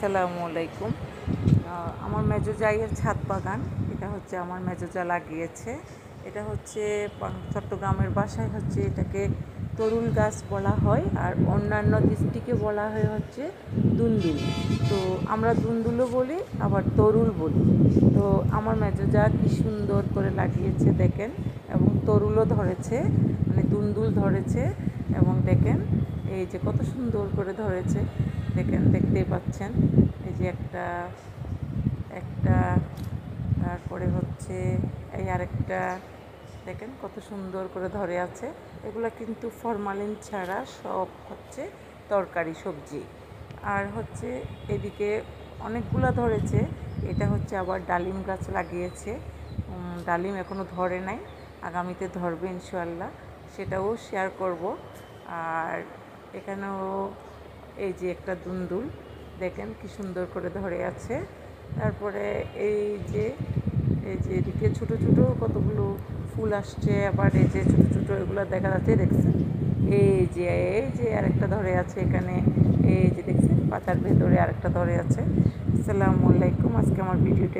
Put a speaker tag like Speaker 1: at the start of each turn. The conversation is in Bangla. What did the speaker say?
Speaker 1: আসসালামু আলাইকুম। আমার মেজো জায়ের ছাদ বাগান, এটা হচ্ছে আমার মেজো জা লাগিয়েছে। এটা হচ্ছে চট্টগ্রামের বাসায় হচ্ছে এটাকে তরুল গাছ বলা হয়, আর অন্যান্য ডিস্ট্রিক্টে বলা হয় হচ্ছে দুন্দুল। তো আমরা দুন্দুলও বলি, আবার তরুল বলি। তো আমার মেজো জা কি সুন্দর করে লাগিয়েছে দেখেন, এবং তরুলও ধরেছে, মানে দুন্দুল ধরেছে। এবং দেখেন এই যে কত সুন্দর করে ধরেছে, দেখেন, দেখতেই পাচ্ছেন। এই যে একটা একটা তারপরে হচ্ছে এই আরেকটা, দেখেন কত সুন্দর করে ধরে আছে। এগুলো কিন্তু ফরমালিন ছাড়া সব হচ্ছে তরকারি সবজি। আর হচ্ছে এদিকে অনেকগুলো ধরেছে। এটা হচ্ছে আবার ডালিম গাছ লাগিয়েছে। ডালিম এখনও ধরে নাই, আগামীতে ধরবে ইনশাআল্লাহ, সেটাও শেয়ার করব। আর এখানেও এই যে একটা দুন্দুল, দেখেন কি সুন্দর করে ধরে আছে। তারপরে এই যে এদিকে ছোটো ছোটো কতগুলো ফুল আসছে, আবার এই যে ছোটো ছোটো এগুলো দেখা যাচ্ছে, দেখছেন। এই যে আরেকটা ধরে আছে এখানে, এই যে দেখছেন পাতার ভেতরে আরেকটা ধরে আছে। আসসালামু আলাইকুম। আজকে আমার ভিডিওটা